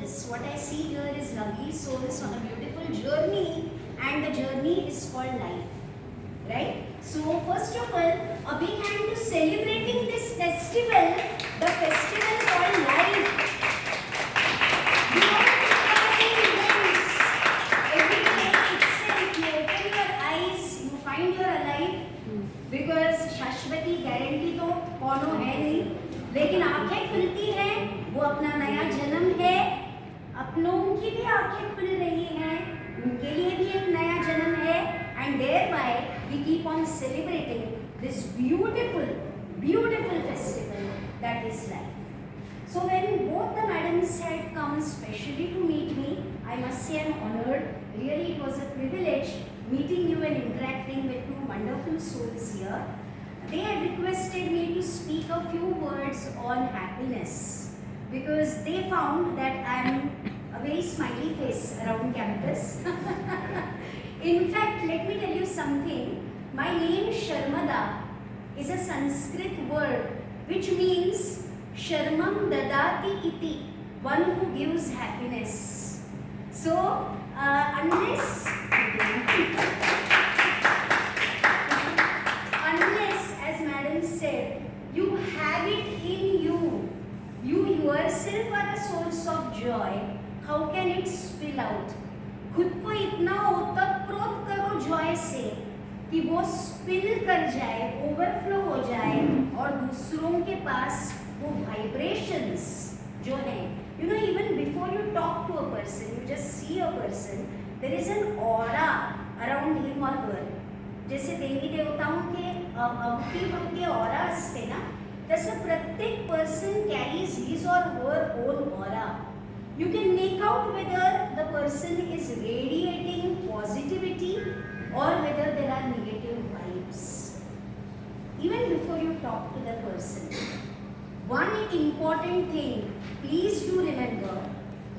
souls. What I see here is lovely souls on a beautiful journey, and the journey is called life. Right? So first of all, a big hand to celebrating this festival, the festival called life. You every day itself, you open your eyes, you find you're alive, because शाश्वती guarantee तो कौनो है नहीं, लेकिन आंखें खुलती हैं, वो अपना नया जन्म है, अपनों की भी आंखें खुल रही हैं, उनके लिए भी एक नया जन्म है, and thereby we keep on celebrating this beautiful, beautiful festival that is life. So when both the madams had come specially to meet me, I must say I'm honored. Really, it was a privilege meeting you and interacting with two wonderful souls here. They had requested me to speak a few words on happiness because they found that I'm a very smiley face around campus. In fact, let me tell you something. My name Sharmada is a Sanskrit word which means Sharmam Dadati Iti, one who gives happiness. So, unless, as madam said, you have it in you, you yourself are a source of joy, how can it spill out? खुद को इतना ओतप्रोत करो Joy से कि वो spill कर जाए, ओवरफ्लो हो जाए और दूसरों के पास वो वाइब्रेशंस जो है, you know, even before you talk to a person, you just see a person, there is an aura around him और हर. जैसे देवी देवताओं के अवती ऑरा असते ना, तसं प्रत्येक पर्सन कॅरीज हिज और her own aura. You can make out whether the person is radiating positivity or whether there are negative vibes. Even before you talk to the person, one important thing, please do remember,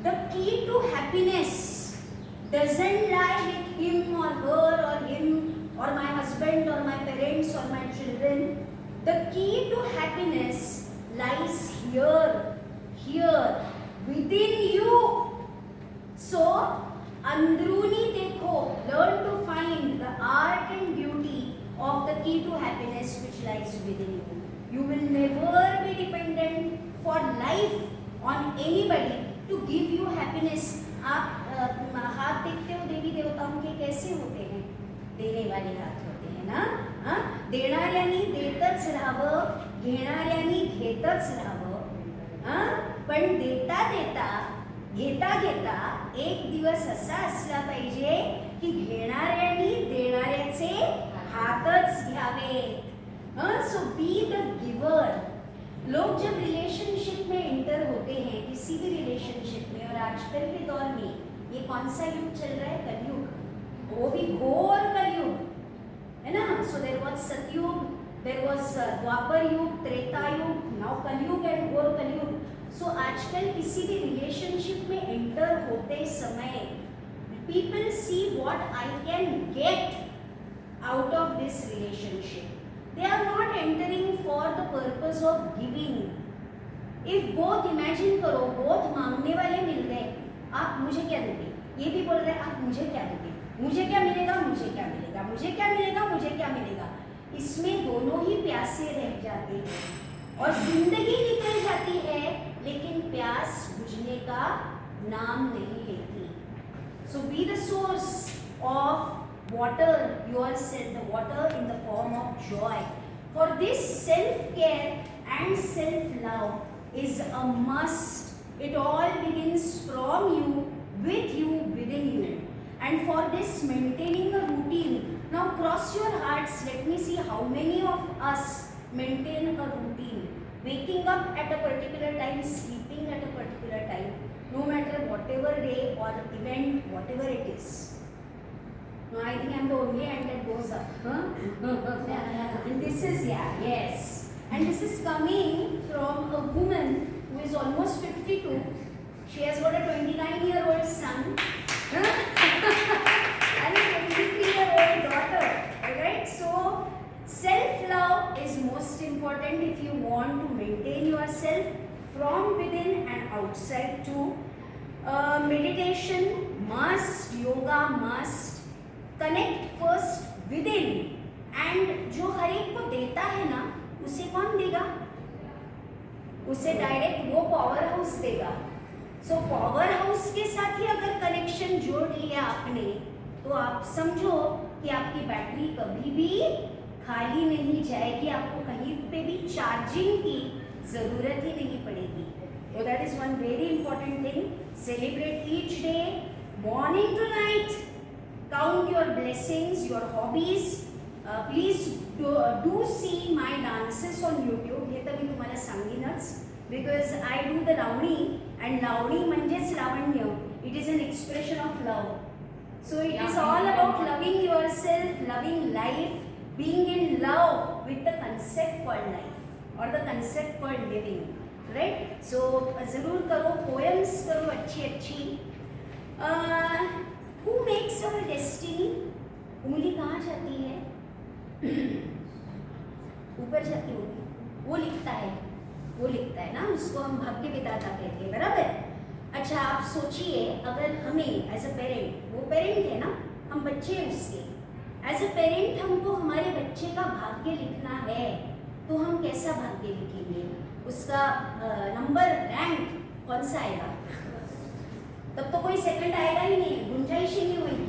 the key to happiness doesn't lie with him or her or him or my husband or my parents or my children. The key to happiness lies here. Within you. So, andruni dekho, learn to find the art and beauty of the key to happiness which lies within you. You will never be dependent for life on anybody to give you happiness. आप हाथ देखते हो देवी देवताओं के कैसे होते हैं? देने वाले हाथ होते हैं ना? हाँ? देणाऱ्यानी देतच राहावं, घेणाऱ्यानी घेतच राहावं. हाँ? पण देता देता, घेता घेता एक दिवस असा असला पाहिजे की घेणाऱ्यानी देणाऱ्याचे हातच घ्यावेत. सो बी द गिवर. लोग जब रिलेशनशिप में एंटर होते हैं, किसी भी रिलेशनशिप में, और आजकल के दौर में ये कौन सा युग चल रहा है? कलयुग. वो भी घोर कलयुग है ना. सो देयर वाज सतयुग, देयर वाज द्वापर युग, त्रेता युग, नाउ कलयुग एंड घोर कलयुग. सो आजकल किसी भी रिलेशनशिप में एंटर होते समय people see what I can get out of this relationship. They are not entering for the purpose of giving. If both, imagine करो, बोथ मांगने वाले मिल गए, आप मुझे क्या दोगे? ये भी बोल रहे हैं आप मुझे क्या दोगे? मुझे क्या मिलेगा? मुझे क्या मिलेगा? मुझे क्या मिलेगा? मुझे क्या मिलेगा? इसमें दोनों ही प्यासे रह जाते हैं और जिंदगी निकल जाती है, लेकिन प्यास बुझने का नाम नहीं लेती. So be the source of water yourself, the water in the form of joy. For this self care and self love is a must. It all begins from you, with you, within you. And for this, maintaining a routine. Now cross your hearts, let me see how many of us maintain a routine. Waking up at a particular time, sleeping at a particular time, no matter whatever day or event, whatever it is. No, I think I'm the only hand that goes up. Huh? And this is, yes. And this is coming from a woman who is almost 52. She has got a 29-year-old son and a 23-year-old daughter. Alright, so self-love is most important if you want to maintain yourself from within and outside too. Meditation must, yoga must, connect first with in, and जो हर एक को देता है ना, उसे कौन देगा? उसे डायरेक्ट वो पावर हाउस देगा। सो पावर हाउस के साथ ही अगर कनेक्शन जोड़ लिया आपने, तो आप समझो कि आपकी बैटरी कभी भी खाली नहीं जाएगी, आपको कहीं पे भी चार्जिंग की जरूरत ही नहीं पड़ेगी। So that is one very important thing. Celebrate each day, morning to night. Count your blessings, your hobbies. Please do see my dances on YouTube. हे तर मी तुम्हाला सांगेनच, because I do the Lavani, and लावणी म्हणजेच लावण्य. It is an expression of love. So it is all about loving yourself, loving life, being in love with the concept called life or the concept called living. Right? So जरूर करो, poems करो अच्छी. Who makes our destiny? उंगली कहाँ जाती है? ऊपर जाती होगी, वो लिखता है ना, उसको हम भाग्य विधाता कहते हैं, बराबर। अच्छा, आप सोचिए, अगर हमें एज अ पेरेंट, वो पेरेंट है ना, हम बच्चे हैं उसके, एज अ पेरेंट हमको हमारे बच्चे का भाग्य लिखना है, तो हम कैसा भाग्य लिखेंगे? उसका नंबर, रैंक कौन सा आएगा? तब तो कोई सेकंड आएगा ही नहीं, गुंजाइश ही नहीं होगी।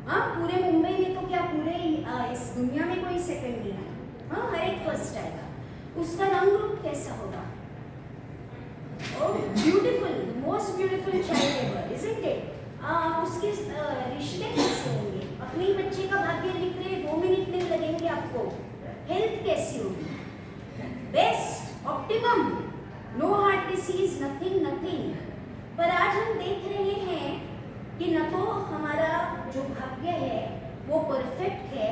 हाँ, पूरे मुंबई में तो क्या, पूरे इस दुनिया में कोई सेकंड नहीं आएगा। हाँ, हर एक फर्स्ट आएगा। उसका रंग रूप कैसा होगा? Beautiful, most beautiful child ever, isn't it? उसके रिश्ते कैसे होंगे? अपने बच्चे का भाग्य लिख रहे 2 मिनट नहीं लगेंगे आपको। हेल्थ कैसी होगी? Best, optimum, no heart disease, nothing. पर आज हम देख रहे हैं कि न तो हमारा जो भाग्य है वो परफेक्ट है,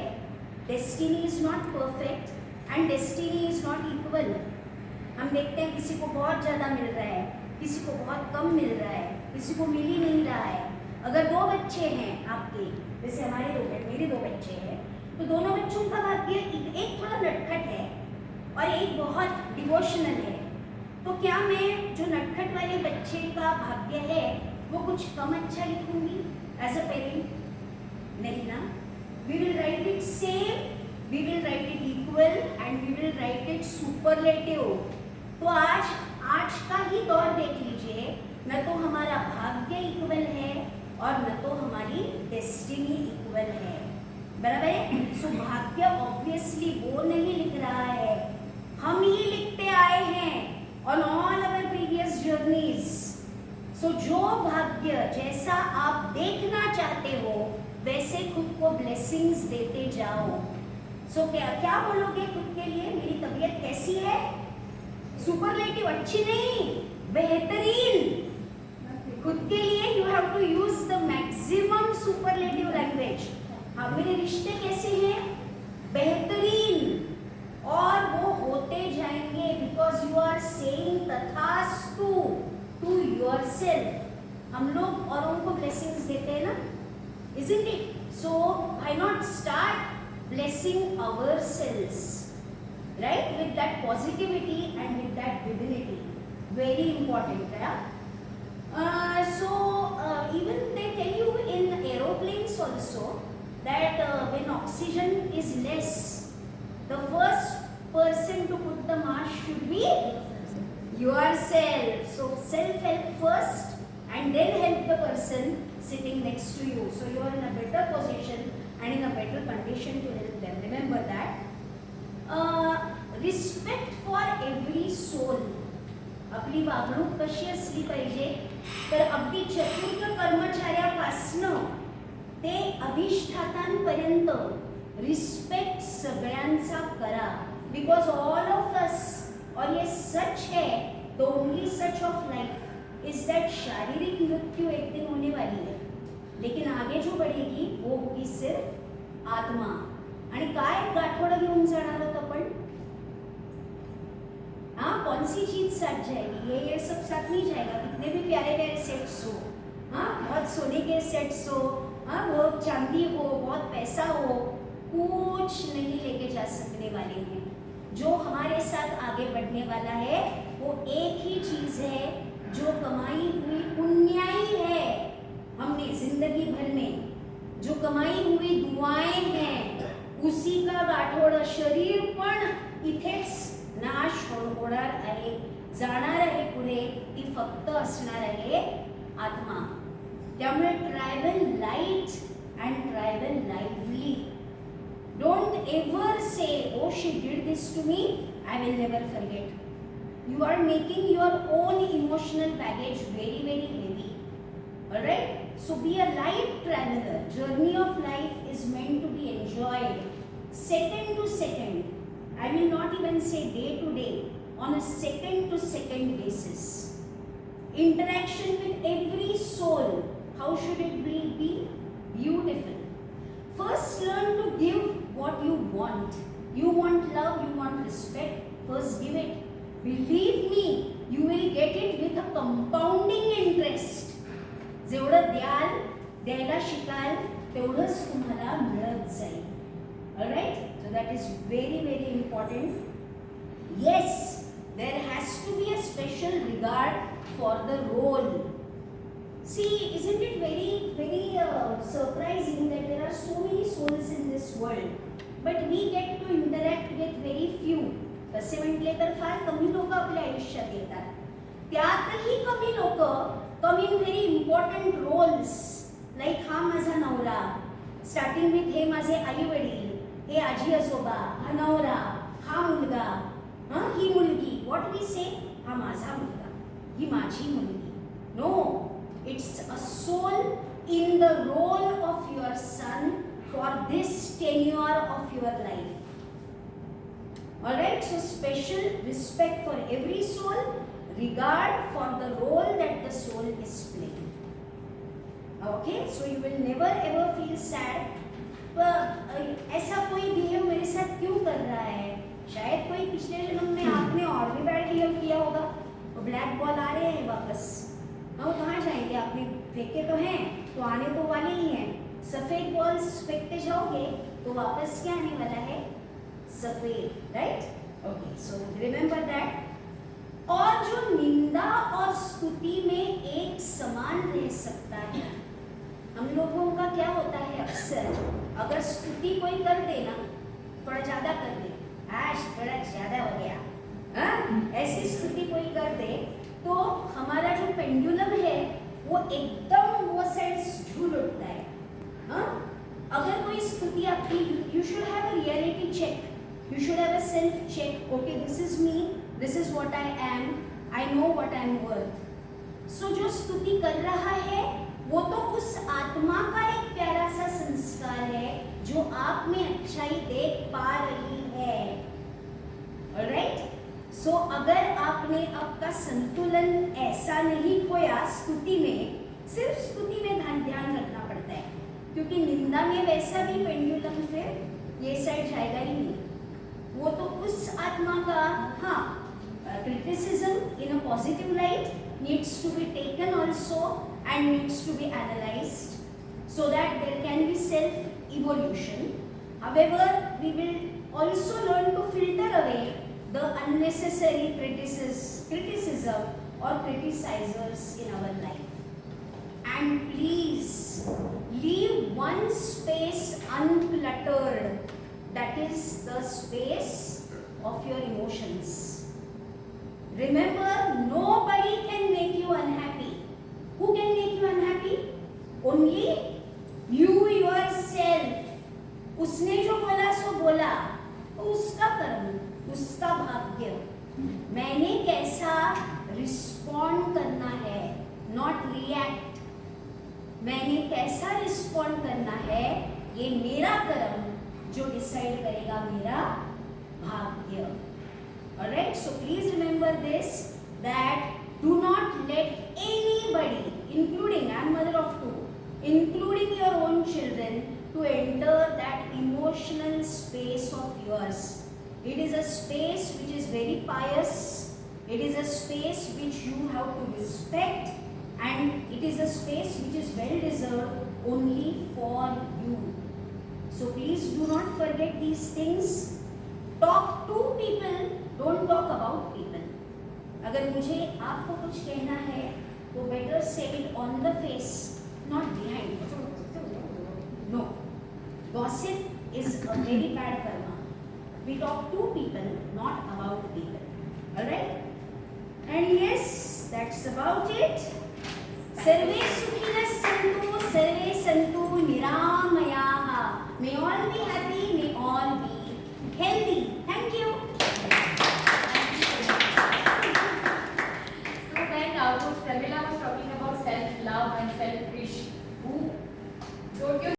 destiny is not perfect and destiny is not equal. हम देखते हैं किसी को बहुत ज़्यादा मिल रहा है, किसी को बहुत कम मिल रहा है, किसी को मिल ही नहीं रहा है। अगर 2 बच्चे हैं आपके, जैसे मेरे 2 बच्चे हैं, तो दोनों बच्चों का भाग्य एक थोड़ा नटखट है और एक बहुत डिवोशनल है। तो क्या मैं जो नटखट वाले बच्चे का भाग्य है वो कुछ कम अच्छा लिखूंगी एज अ पेरेंट? नहीं ना। We will write it same, we will write it equal and we will write it superlative. तो आज का ही दौर देख लीजिए, न तो हमारा भाग्य इक्वल है और न तो हमारी डेस्टिनी इक्वल है, बराबर है? सो भाग्य ऑब्वियसली वो नहीं लिख रहा है, हम ही लिखते आए हैं on all our previous journeys. So जो भाग्य जैसा आप देखना चाहते हो वैसे खुद को blessings देते जाओ। So क्या बोलोगे खुद के लिए? मेरी तबीयत कैसी है? सुपरलेटिव, अच्छी नहीं, बेहतरीन। खुद के लिए you have to use the maximum superlative language. हाँ, मेरे रिश्ते कैसे हैं? बेहतरीन। और वो होते जाएंगे, बिकॉज यू आर सेइंग तथास्तु टू योरसेल्फ। हम लोग औरों को ब्लेसिंग्स देते हैं ना, isn't it? So why not start blessing ourselves, right, with that positivity and with that divinity. Very important, right? So even they tell you in aeroplanes also that when oxygen is less, the first person to put the mask should be yourself. So self-help first and then help the person sitting next to you. So you are in a better position and in a better condition to help them. Remember that. Respect for every soul. आपली वागणूक कशी असली पाहिजे? तर अगदी चतुर्थ कर्मचाऱ्यापासनं ते अधिष्ठातांपर्यंत respect सगळ्यांचा करा, बिकॉज ऑल ऑफ अस, और ये सच है, the only such of life is that शारीरिक मृत्यु एक दिन होने वाली है, लेकिन आगे जो बढ़ेगी वो होगी सिर्फ आत्मा। आणि काय गाठोडं घेऊन जाणार आहोत आपण? हाँ, कौन सी चीज साथ जाएगी? ये सब साथ नहीं जाएगा, कितने भी प्यारे प्यारे सेट्स हो, हाँ, बहुत सोने के सेट्स हो, हाँ, बहुत चांदी हो, बहुत पैसा हो, कुछ नहीं लेके जा सकने वाले हैं। जो हमारे साथ आगे बढ़ने वाला है वो एक ही चीज है, जो कमाई हुई पुण्याई है, माझं शरीर पण इथेच नाश होणार आहे, जाणार आहे पुढे, ती फक्त असणार आहे आत्मा. त्यामुळे travel light and travel lively. Don't ever say oh she did this to me, I will never forget. You are making your own emotional baggage very, very heavy. Alright? So be a light traveler. Journey of life is meant to be enjoyed second to second. I will not even say day to day, on a second to second basis. Interaction with every soul, how should it be? Beautiful. First learn to give what you want. You want love, you want respect, first give it. Believe me, you will get it with a compounding interest. जेवढं द्यायला शिकाल तेवढंच तुम्हाला मिळत जाईल. Alright? So that is very, very important. Yes, there has to be a special regard for the role. See, isn't it very, very surprising that there are so many souls in this world, but we get to interact with very few. तसे म्हटले तर फार कमी लोक आपल्या आयुष्यात येतात. त्यातही कमी लोक come in very important roles, like हा माझा नवरा, स्टार्टिंग विथ हे माझे आई वडील, हे आजी आजोबा, हा नवरा, हा मुलगा, ही मुलगी. व्हॉट वी से, हा माझा मुलगा, ही माझी मुलगी. No, it's a soul in the role of your son for this tenure of your life. Alright, so special respect for every soul, regard for the role that the soul is playing. Okay, so you will never ever feel sad. ऐसा कोई behave मेरे साथ क्यों कर रहा है? शायद कोई पिछले जन्म में आपने और भी बैड बिहेव किया होगा. तो ब्लैक बॉल आ रहे हैं वापस, हम कहाँ जाएंगे? आपने फेंके तो हैं, तो आने तो वाले ही हैं. सफेद बॉल्स फेंकते जाओगे तो वापस क्या आने वाला है? सफेद. Right? Okay, so remember that. और जो निंदा और स्तुति में एक समान रह सकता है. हम लोगों का क्या होता है अक्सर, अगर स्तुति कोई कर दे ना, थोड़ा ज्यादा कर दे, आज थोड़ा ज्यादा हो गया, ऐसी स्तुति कोई कर दे तो हमारा जो पेंडुलम है वो एकदम वो साइड झूल उठता है. अगर कोई स्तुति आपकी, you should have a reality check. You should have a self check. Okay, this is me, this is what I am, I know what I am worth. So जो स्तुति कर रहा है वो तो उस आत्मा का एक प्यारा सा संस्कार है जो आप में अच्छाई देख पा रही है. Alright? So अगर आपने आपका संतुलन ऐसा नहीं खोया स्तुति में, सिर्फ स्तुति में ध्यान रखना पड़ता है, क्योंकि निंदा में वैसा भी पेंडुलम फिर ये साइड जाएगा ही नहीं. वो तो उस आत्मा का, हाँ, criticism in a positive light needs to be taken also and needs to be analyzed so that there can be self evolution. However, we will also learn to filter away the unnecessary criticism or criticizers in our life. And please leave one space uncluttered. That is the space of your emotions. Remember, nobody can make you unhappy. Who can make you unhappy? Only you yourself. उसने जो बोला सो बोला, उसका कर्म, उसका भाग्य. मैंने कैसा रिस्पॉन्ड करना है, नॉट रिएक्ट. मैंने कैसा रिस्पॉन्ड करना है, ये मेरा कर्म जो डिसाइड करेगा मेरा भाग्य. Alright, so please remember this, that do not let anybody, including, I am mother of two, including your own children, to enter that emotional space of yours. It is a space which is very pious, it is a space which you have to respect, and it is a space which is well deserved only for you. So please do not forget these things. Talk to people, don't talk about people. अगर मुझे आपको कुछ कहना है तो better say it on the face, not behind. No, gossip is a very bad karma. We talk to people, not about people. Alright? And yes, that's about it. Sarve sukhinas santu, sarve santu niramayaha. May all be happy, may all be healthy.